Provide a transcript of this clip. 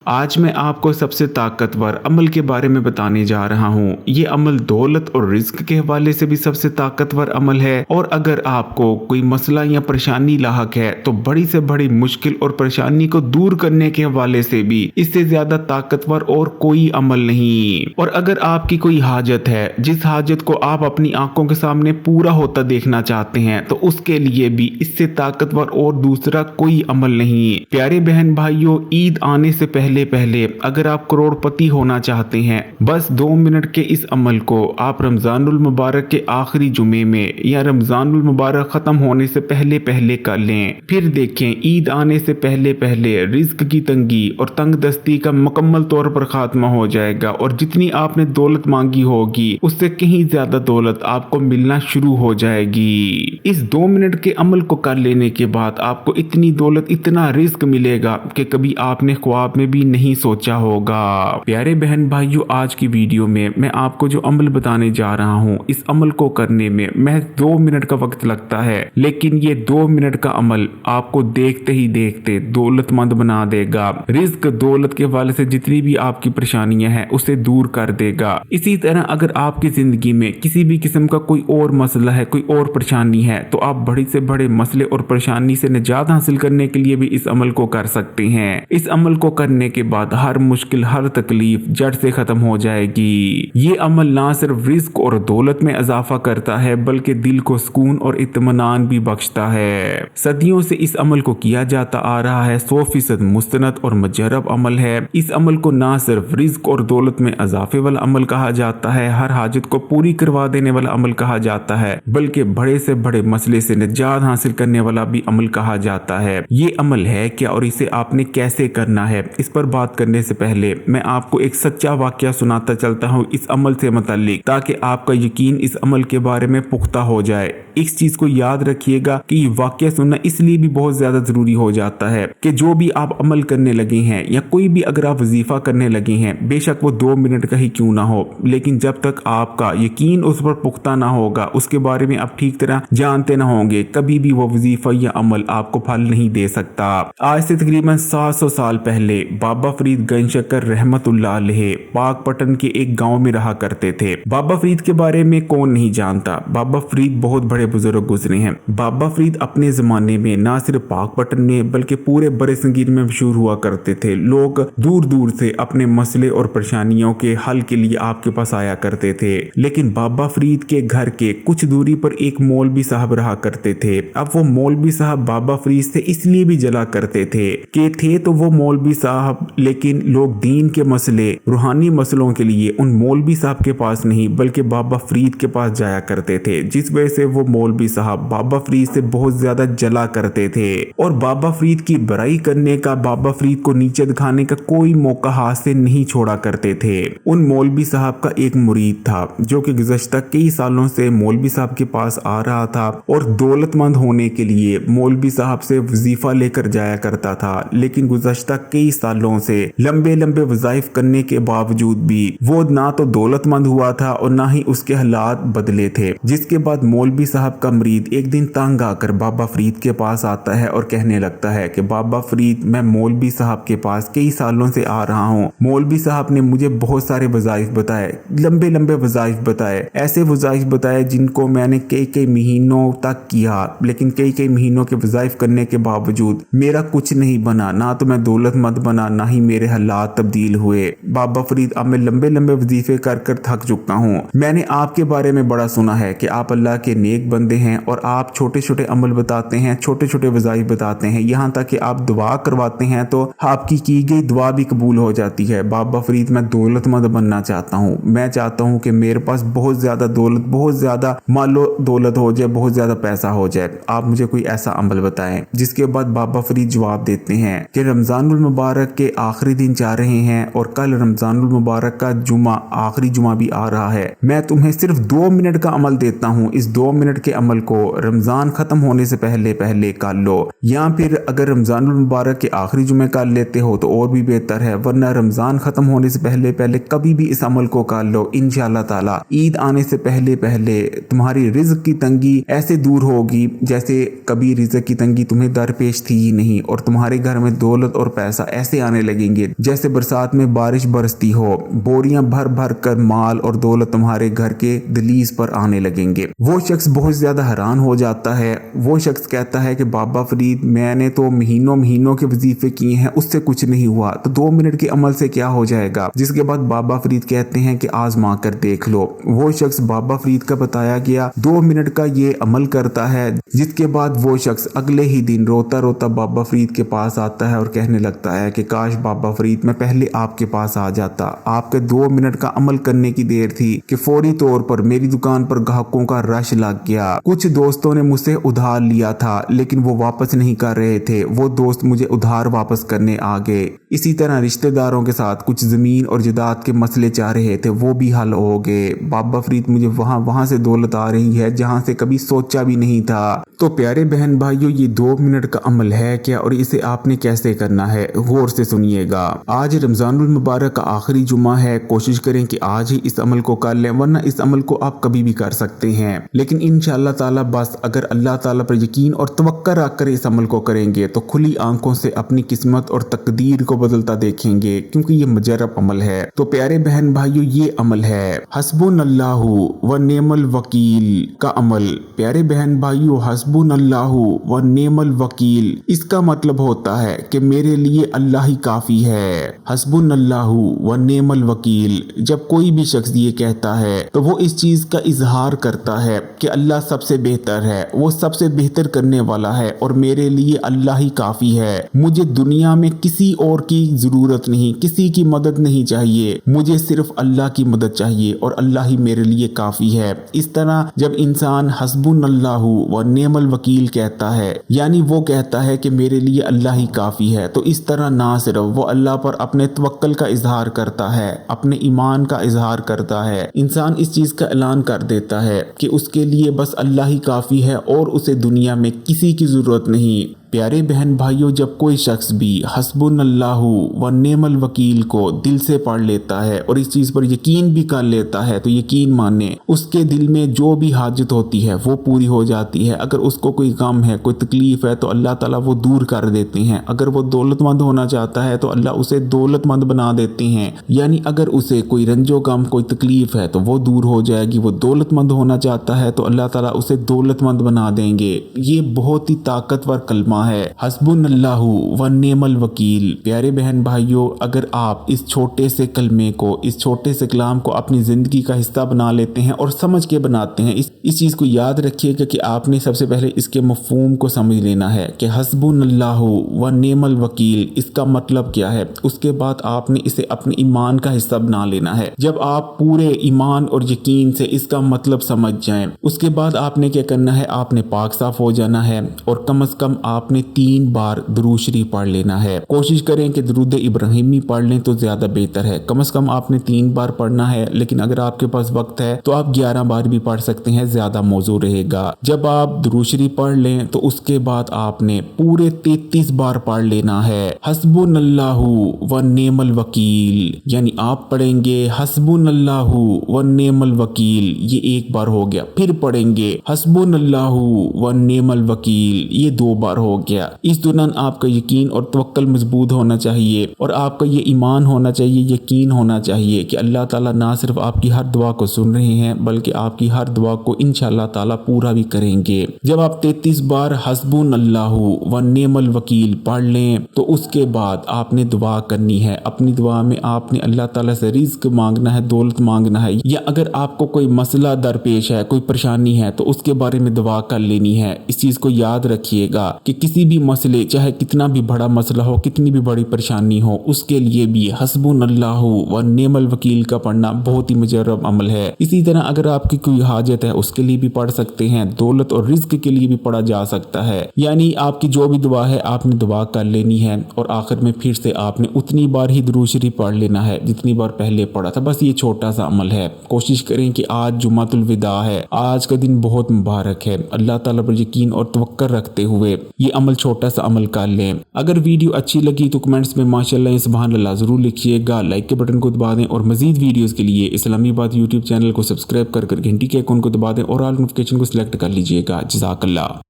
आज मैं आपको सबसे ताकतवर अमल के बारे में बताने जा रहा हूँ। ये अमल दौलत और रिस्क के हवाले से भी सबसे ताकतवर अमल है, और अगर आपको कोई मसला या परेशानी लाहक है तो बड़ी से बड़ी मुश्किल और परेशानी को दूर करने के हवाले से भी इससे ज्यादा ताकतवर और कोई अमल नहीं। और अगर आपकी कोई हाजत है, जिस हाजत को आप अपनी आंखों के सामने पूरा होता देखना चाहते हैं, तो उसके लिए भी इससे ताकतवर और दूसरा कोई अमल नहीं। प्यारे बहन भाइयों, ईद आने से पहले पहले अगर आप करोड़पति होना चाहते हैं, बस 2 मिनट के इस अमल को आप रमजानुल मुबारक के आखिरी जुमे में या रमजानुल मुबारक खत्म होने से पहले पहले कर लें। फिर देखें, ईद आने से पहले पहले रिस्क की तंगी और तंग दस्ती का मुकम्मल तौर पर खात्मा हो जाएगा, और जितनी आपने दौलत मांगी होगी उससे कहीं ज्यादा दौलत आपको मिलना शुरू हो जाएगी। इस 2 मिनट के अमल को कर लेने के बाद आपको इतनी दौलत, इतना रिस्क मिलेगा कि कभी आपने ख्वाब में भी नहीं सोचा होगा। प्यारे बहन भाइयों, आज की वीडियो में मैं आपको जो अमल बताने जा रहा हूँ, इस अमल को करने में महज 2 मिनट का वक्त लगता है, लेकिन ये 2 मिनट का अमल आपको देखते ही देखते दौलतमंद बना देगा। रिस्क दौलत के हवाले से जितनी भी आपकी परेशानियां हैं उसे दूर कर देगा। इसी तरह अगर आपकी जिंदगी में किसी भी किस्म का कोई और मसला है, कोई और परेशानी है, तो आप बड़े से बड़े मसले और परेशानी से निजात हासिल करने के लिए भी इस अमल को कर सकते हैं। इस अमल को करने के बाद हर मुश्किल, हर तकलीफ जड़ से खत्म हो जाएगी। ये अमल ना सिर्फ रिस्क और दौलत में इजाफा करता है, बल्कि दिल को सुकून और इत्मीनान भी बख्शता है। सदियों से इस अमल को किया जाता आ रहा है। 100% मुस्तनद और मुजर्रब अमल है। इस अमल को ना सिर्फ रिस्क और दौलत में इजाफे वाला अमल कहा जाता है, हर हाजत को पूरी करवा देने वाला अमल कहा जाता है, बल्कि बड़े से बड़े मसले से निजात हासिल करने वाला भी अमल कहा जाता है। ये अमल है क्या और इसे आपने कैसे करना है, इस पर बात करने से पहले मैं आपको एक सच्चा वाकया सुनाता चलता हूँ इस अमल से मुताल्लिक, ताकि आपका यकीन इस अमल के बारे में पुख्ता हो जाए। इस चीज को याद रखिएगा कि ये वाकया सुनना इसलिए भी बहुत ज्यादा जरूरी हो जाता है कि जो भी आप अमल करने लगे हैं या कोई भी अगर आप वजीफा करने लगे हैं, बेशक वो 2 मिनट का ही क्यों ना हो, लेकिन जब तक आपका यकीन उस पर पुख्ता ना होगा, उसके बारे में आप ठीक तरह जानते ना होंगे, कभी भी वो वजीफा या अमल आपको फल नहीं दे सकता। आज से तकरीबन 700 साल पहले बाबा फरीद गंजशकर रहमतुल्लाह अलैह पाकपटन के एक गांव में रहा करते थे। बाबा फरीद के बारे में कौन नहीं जानता। बाबा फरीद बहुत बड़े बुजुर्ग गुजरे हैं। बाबा फरीद अपने जमाने में ना सिर्फ पाकपटन में बल्कि पूरे बड़े संगीर में मशहूर हुआ करते थे। लोग दूर दूर से अपने मसले और परेशानियों के हल के लिए आपके पास आया करते थे। लेकिन बाबा फरीद के घर के कुछ दूरी पर एक मौलवी साहब रहा करते थे। अब वो मौलवी साहब बाबा फरीद से इसलिए भी जला करते थे तो वो मौलवी साहब, लेकिन लोग दीन के मसले, रूहानी मसलों के लिए उन मौलवी साहब के पास नहीं बल्कि बाबा फरीद के पास जाया करते थे, जिस वजह से वो मौलवी साहब बाबा फरीद से बहुत ज्यादा जला करते थे और बाबा फरीद की बुराई करने का, बाबा फरीद को नीचे दिखाने का कोई मौका हाथ से नहीं छोड़ा करते थे। उन मौलवी साहब का एक मुरीद था जो कि गुज़श्ता कई सालों से मौलवी साहब के पास आ रहा था और दौलतमंद होने के लिए मौलवी साहब से वजीफा लेकर जाया करता था। लेकिन गुज़श्ता कई सालों से लंबे लंबे वज़ाइफ करने के बावजूद भी वो ना तो दौलतमंद हुआ था और ना ही उसके हालात बदले थे। जिसके बाद मौलवी साहब का मुरीद एक दिन तंग आकर बाबा फरीद के पास आता है और कहने लगता है कि बाबा फरीद, मैं मौलवी साहब के पास कई सालों से आ रहा हूँ। मौलवी साहब ने मुझे बहुत सारे वज़ाइफ बताए, लंबे लंबे वज़ाइफ बताए, ऐसे वज़ाइफ बताए जिनको मैंने कई कई महीनों तक किया, लेकिन कई कई महीनों के वज़ाइफ करने के बावजूद मेरा कुछ नहीं बना, ना तो मैं दौलतमंद बना, ना ही मेरे हालात तब्दील हुए। बाबा फरीद, अब मैं लंबे लंबे वजीफे कर कर थक चुका हूँ। मैंने आपके बारे में बड़ा सुना है कि आप अल्लाह के नेक बंदे हैं और आप छोटे छोटे अमल बताते हैं, छोटे छोटे वज़ाइफ बताते हैं, यहाँ तक कि आप दुआ करवाते हैं तो आपकी की गई दुआ भी कबूल हो जाती है। बाबा फरीद, मैं दौलतमंद बनना चाहता हूँ। मैं चाहता हूँ कि मेरे पास बहुत ज्यादा दौलत, बहुत ज्यादा मालो दौलत हो जाए, बहुत ज्यादा पैसा हो जाए। आप मुझे कोई ऐसा अमल बताएं। जिसके बाद बाबा फरीद जवाब देते हैं कि रमजानुल मुबारक के आखिरी दिन जा रहे हैं और कल रमजानुल मुबारक का जुमा, आखिरी जुमा भी आ रहा है। मैं तुम्हें सिर्फ 2 मिनट का अमल देता हूँ। इस 2 मिनट के अमल को रमजान खत्म होने से पहले पहले कर लो, या फिर अगर रमजानुल मुबारक के आखिरी जुमे कर लेते हो तो और भी बेहतर है, वरना रमजान खत्म होने से पहले पहले कभी भी इस अमल को कर लो। इंशाअल्लाह ताला ईद आने से पहले पहले तुम्हारी रिज़्क की तंगी ऐसे दूर होगी जैसे कभी रिज़्क की तंगी तुम्हें दरपेश थी ही नहीं, और तुम्हारे घर में दौलत और पैसा ऐसे आने आने लगेंगे, जैसे बरसात में बारिश बरसती हो। बोरियां भर भर कर माल और दौलत तुम्हारे घर के दहलीज पर आने लगेंगे। वो शख्स बहुत ज्यादा हैरान हो जाता है। वो शख्स कहता है कि बाबा फरीद, मैंने तो महीनों महीनों के वजीफे किए हैं, उससे कुछ नहीं हुआ, तो 2 मिनट के अमल से क्या हो जाएगा। जिसके बाद बाबा फरीद कहते हैं कि आजमा कर देख लो। वो शख्स बाबा फरीद का बताया गया 2 मिनट का ये अमल करता है, जिसके बाद वो शख्स अगले ही दिन रोता रोता बाबा फरीद के पास आता है और कहने लगता है कि काश बाबा फरीद मैं पहले आपके पास आ जाता। आपके 2 मिनट का अमल करने की देर थी कि फौरी तौर पर मेरी दुकान पर ग्राहकों का रश लग गया। कुछ दोस्तों ने मुझसे उधार लिया था, लेकिन वो वापस नहीं कर रहे थे। वो दोस्त मुझे उधार वापस करने आ गए। इसी तरह रिश्तेदारों के साथ कुछ जमीन और जायदाद के मसले चाह रहे थे, वो भी हल हो गए। बाबा फरीद, मुझे वहां से दौलत आ रही है जहां से कभी सोचा भी नहीं था। तो प्यारे बहन भाइयों, ये 2 मिनट का अमल है क्या और इसे आपने कैसे करना है, गौर से सुनिएगा। आज रमजानुल मुबारक का आखिरी जुमा है। कोशिश करें कि आज ही इस अमल को कर लें, वरना इस अमल को आप कभी भी कर सकते हैं। लेकिन इंशाअल्लाह ताला बस अगर अल्लाह ताला पर यकीन और तवक्कुल रखकर इस अमल को करेंगे तो खुली आंखों से अपनी किस्मत और तकदीर को बदलता देखेंगे, क्योंकि ये मुजर्रब अमल है। तो प्यारे बहन भाइयों, ये अमल है हस्बुनल्लाहु व नेमल वकील का अमल। प्यारे बहन भाइयों, हस्बुनल्लाहु व नेमल वकील, इसका मतलब होता है कि मेरे लिए अल्लाह ही काफी है। हस्बुनल्लाहु व नेमल वकील, जब कोई भी शख्स ये कहता है तो वो इस चीज का इजहार करता है कि अल्लाह सबसे बेहतर है, वो सबसे बेहतर करने वाला है और मेरे लिए अल्लाह ही काफी है। मुझे दुनिया में किसी और की जरूरत नहीं, किसी की मदद नहीं चाहिए, मुझे सिर्फ अल्लाह की मदद चाहिए और अल्लाह ही मेरे लिए काफी है। इस तरह जब इंसान हस्बुनल्लाहु व नेमल वकील कहता है, यानी वो कहता है कि मेरे लिए अल्लाह ही काफी है, तो इस तरह ना सिर्फ वो अल्लाह पर अपने तवक्कुल का इजहार करता है, अपने ईमान का इजहार करता है, इंसान इस चीज का ऐलान कर देता है कि उसके लिए बस अल्लाह ही काफी है और उसे दुनिया में किसी की जरूरत नहीं। प्यारे बहन भाइयों, जब कोई शख्स भी हस्बुनल्लाहु व नेमल वकील को दिल से पढ़ लेता है और इस चीज पर यकीन भी कर लेता है, तो यकीन माने उसके दिल में जो भी हाजत होती है वो पूरी हो जाती है। अगर उसको कोई गम है, कोई तकलीफ है, तो अल्लाह ताला वो दूर कर देते हैं। अगर वो दौलतमंद होना चाहता है तो अल्लाह उसे दौलतमंद बना देते हैं, यानी अगर उसे कोई रंजो गम, कोई तकलीफ है तो वो दूर हो जाएगी। वो दौलतमंद होना चाहता है तो अल्लाह ताला उसे दौलतमंद बना देंगे। ये बहुत ही ताकतवर कलमा है, हस्बुनल्लाहु व नेमल वकील। प्यारे बहन भाइयों, अगर आप इस छोटे से कलमे को, इस छोटे से कलाम को अपनी जिंदगी का हिस्सा बना लेते हैं और समझ के बनाते हैं, इस चीज को याद रखिएगा कि आपने सबसे पहले इसके मफहूम को समझ लेना है कि हस्बुनल्लाहु व नेमल वकील इसका मतलब क्या है। उसके बाद आपने इसे अपने ईमान का हिस्सा बना लेना है। जब आप पूरे ईमान और यकीन से इसका मतलब समझ जाएं, उसके बाद आपने क्या करना है, आपने पाक साफ हो जाना है और कम से कम आपने 3 बार दुरूद शरीफ पढ़ लेना है। कोशिश करें कि दुरूद इब्राहिमी पढ़ लें तो ज्यादा बेहतर है। कम से कम आपने 3 बार पढ़ना है, लेकिन अगर आपके पास वक्त है तो आप 11 बार भी पढ़ सकते हैं, ज्यादा मौजू रहेगा। जब आप दुरूद शरीफ पढ़ लें तो उसके बाद आपने पूरे 33 बार पढ़ लेना है हस्बुनल्लाहु व नेमल वकील, यानी आप पढ़ेंगे हस्बुनल्लाहु व नेमल वकील, ये 1 बार हो गया। फिर पढ़ेंगे हस्बुनल्लाहु व नेमल वकील, ये 2 बार हो गया। इस दौरान आपका यकीन और तवक्कुल मजबूत होना चाहिए और आपका ये ईमान होना चाहिए, यकीन होना चाहिए कि अल्लाह ताला ना सिर्फ आपकी हर दुआ को सुन रहे हैं, बल्कि आपकी हर दुआ को इंशाअल्लाह ताला पूरा भी करेंगे। जब आप 33 बार हस्बुनल्लाहु व नेमल वकील पढ़ लें तो उसके बाद आपने दुआ करनी है। अपनी दुआ में आपने अल्लाह ताला से रिज्क मांगना है, दौलत मांगना है, या अगर आपको कोई मसला दरपेश है, कोई परेशानी है, तो उसके बारे में दुआ कर लेनी है। इस चीज को याद रखिएगा कि किसी भी मसले, चाहे कितना भी बड़ा मसला हो, कितनी भी बड़ी परेशानी हो, उसके लिए भी हस्बुनल्लाहु व नेमल वकील का पढ़ना बहुत ही मुजर्रब अमल है। इसी तरह अगर आपकी कोई हाजत है उसके लिए भी पढ़ सकते हैं, दौलत और रिज्क के लिए भी पढ़ा जा सकता है। यानी आपकी जो भी दुआ है आपने दुआ कर लेनी है और आखिर में फिर से आपने उतनी बार ही दुरूद शरीफ पढ़ लेना है जितनी बार पहले पढ़ा था। बस ये छोटा सा अमल है। कोशिश करें कि आज जुमातुल विदा है, आज का दिन बहुत मुबारक है। अल्लाह ताला पर यकीन और तवक्कुल रखते हुए ये अमल, छोटा सा अमल कर लें। अगर वीडियो अच्छी लगी तो कमेंट्स में माशाअल्लाह या सुभान अल्लाह जरूर लिखिएगा। लाइक के बटन को दबा दें और मजीद वीडियोस के लिए इस्लामी बात यूट्यूब चैनल को सब्सक्राइब कर घंटी के आइकन को दबा दें और ऑल नोटिफिकेशन को सिलेक्ट कर लीजिएगा। जज़ाकल्लाह।